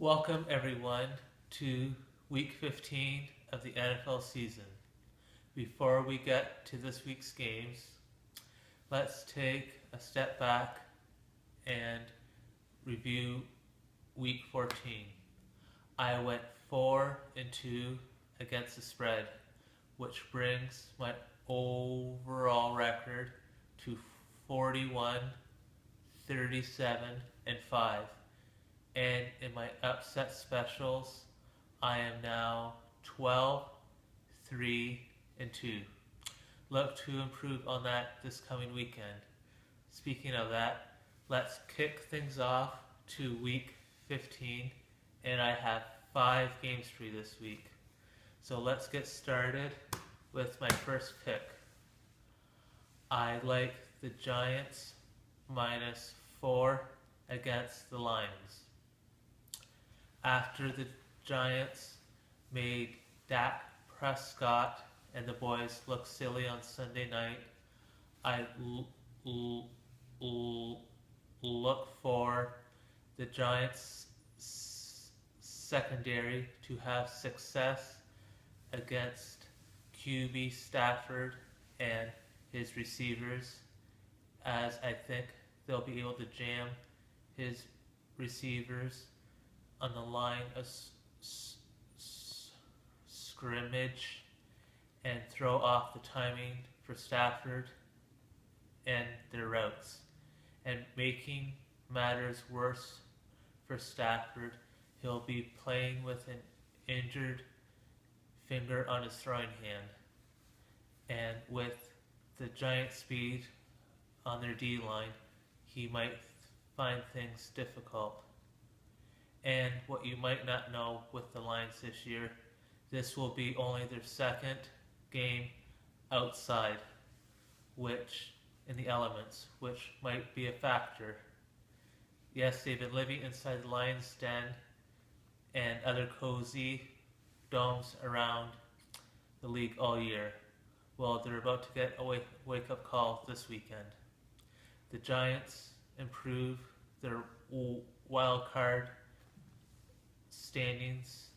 Welcome everyone to Week 15 of the NFL season. Before we get to this week's games, let's take a step back and review Week 14. I went 4-2 against the spread, which brings my overall record to 41, 37, and 5. And in my upset specials, I am now 12, 3, and 2. Look to improve on that this coming weekend. Speaking of that, let's kick things off to Week 15, and I have 5 games for you this week. So let's get started with my first pick. I like the Giants -4 against the Lions. After the Giants made Dak Prescott and the boys look silly on Sunday night, I look for the Giants secondary to have success against QB Stafford and his receivers, as I think they'll be able to jam his receivers on the line of scrimmage and throw off the timing for Stafford and their routes. And making matters worse for Stafford, he'll be playing with an injured finger on his throwing hand. And with the giant speed on their D-line, he might find things difficult. And what you might not know with the Lions this year, this will be only their second game outside, which in the elements, which might be a factor. Yes, they've been living inside the Lions' den and other cozy domes around the league all year. Well, they're about to get a wake-up call this weekend. The Giants improve their wild card standings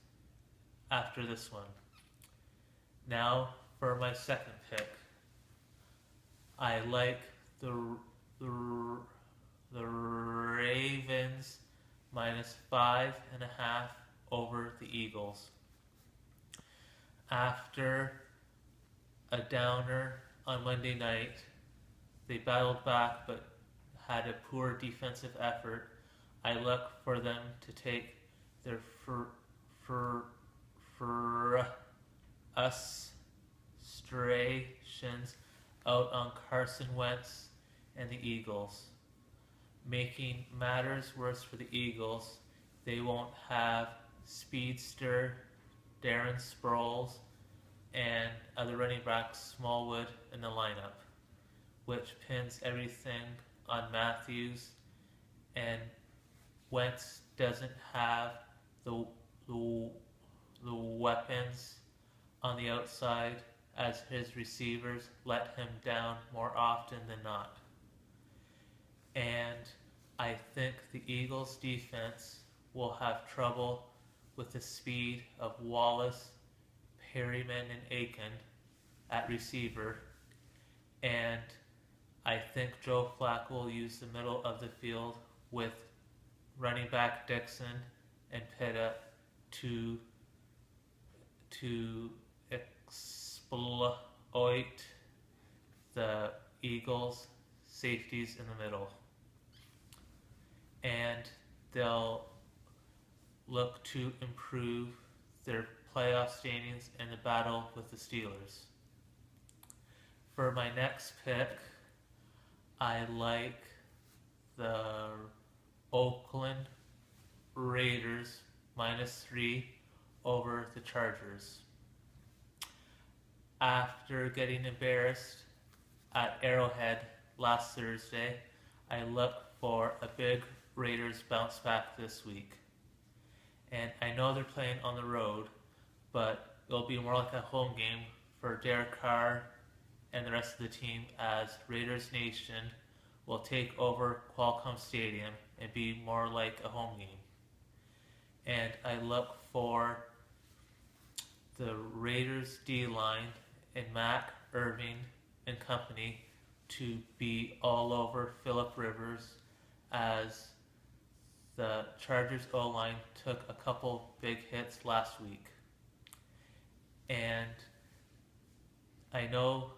after this one. Now for my second pick. I like the Ravens -5.5 over the Eagles. After a downer on Monday night, they battled back but had a poor defensive effort. I look for them to take their frustrations out on Carson Wentz and the Eagles. Making matters worse for the Eagles, they won't have speedster Darren Sproles and other running back Smallwood in the lineup, which pins everything on Matthews, and Wentz doesn't have the weapons on the outside, as his receivers let him down more often than not. And I think the Eagles defense will have trouble with the speed of Wallace, Perryman, and Aiken at receiver. And I think Joe Flacco will use the middle of the field with running back Dixon and Pitta to exploit the Eagles' safeties in the middle. And they'll look to improve their playoff standings in the battle with the Steelers. For my next pick, I like the Oakland Raiders -3 over the Chargers. After getting embarrassed at Arrowhead last Thursday, I look for a big Raiders bounce back this week. And I know they're playing on the road, but it'll be more like a home game for Derek Carr and the rest of the team, as Raiders Nation will take over Qualcomm Stadium and be more like a home game. and I look for the Raiders D-line and Mac Irving and company to be all over Phillip Rivers, as the Chargers O-line took a couple big hits last week. And I know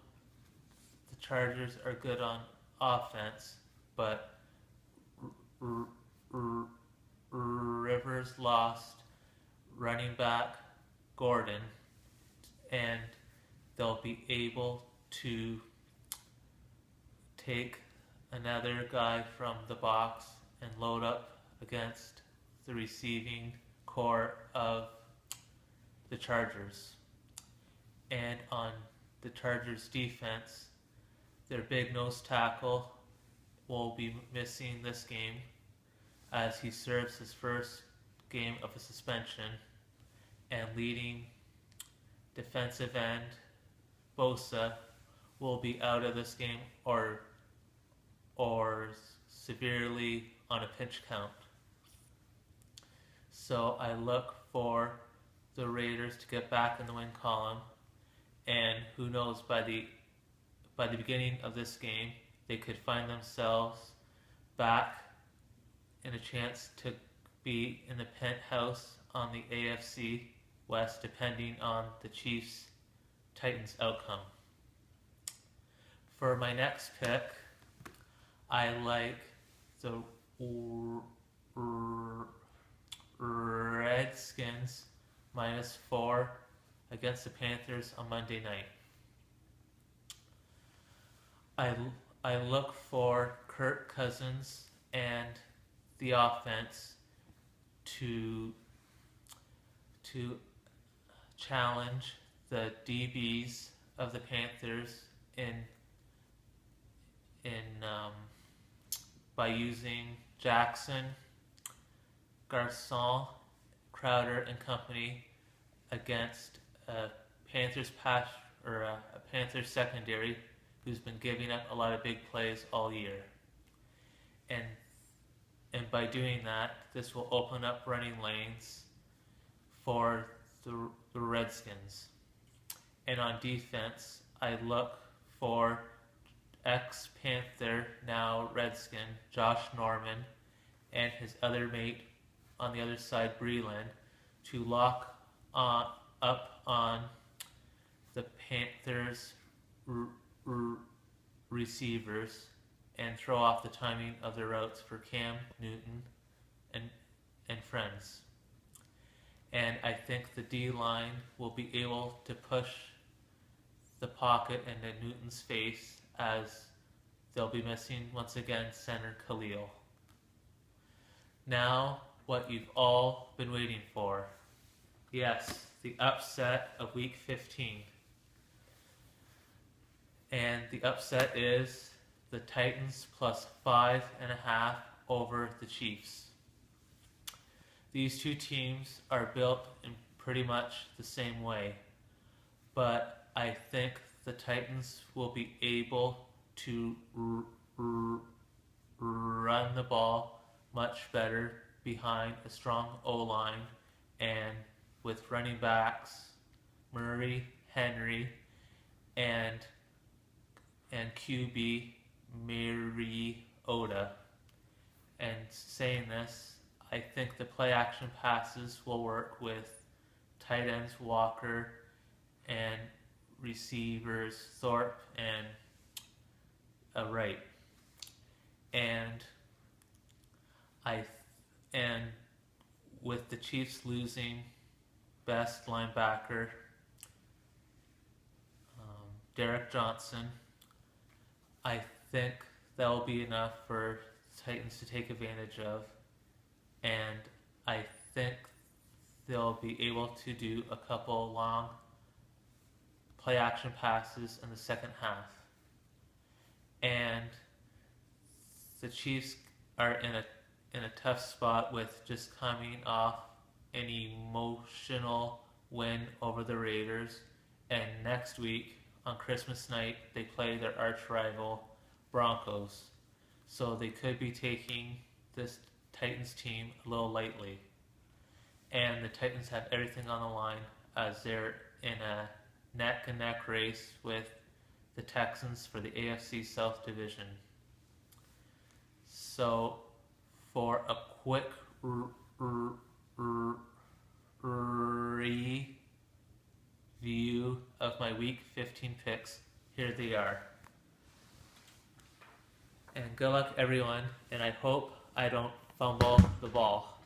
the Chargers are good on offense, but Rivers lost running back Gordon, and they'll be able to take another guy from the box and load up against the receiving core of the Chargers. And on the Chargers defense, their big nose tackle will be missing this game as he serves his first game of a suspension, and leading defensive end Bosa will be out of this game or severely on a pinch count. So I look for the Raiders to get back in the win column, and who knows, by the beginning of this game they could find themselves back in a chance to be in the penthouse on the AFC West, depending on the Chiefs-Titans outcome. For my next pick, I like the Redskins -4 against the Panthers on Monday night. I look for Kirk Cousins and the offense to challenge the DBs of the Panthers by using Jackson, Garcon, Crowder, and company against a Panthers Panthers secondary who's been giving up a lot of big plays all year. And by doing that, this will open up running lanes for the Redskins. And on defense, I look for ex-Panther, now Redskin, Josh Norman, and his other mate on the other side, Breland, to lock up on the Panthers receivers and throw off the timing of their routes for Cam Newton and friends. And I think the D-line will be able to push the pocket into Newton's face, as they'll be missing once again center Khalil. Now, what you've all been waiting for. Yes, the upset of Week 15. And the upset is the Titans +5.5 over the Chiefs. These two teams are built in pretty much the same way, but I think the Titans will be able to run the ball much better behind a strong O-line, and with running backs Murray, Henry, and QB Mariota. And saying this, I think the play action passes will work with tight ends Walker and receivers Thorpe and Wright. And with the Chiefs losing best linebacker Derek Johnson, I think that will be enough for Titans to take advantage of, and I think they'll be able to do a couple long play action passes in the second half. And the Chiefs are in a tough spot with just coming off an emotional win over the Raiders, and next week on Christmas night they play their arch rival Broncos, so they could be taking this Titans team a little lightly. and the Titans have everything on the line as they're in a neck-and-neck race with the Texans for the AFC South Division. So, for a quick review of my Week 15 picks, here they are. And good luck, everyone, and I hope I don't fumble the ball.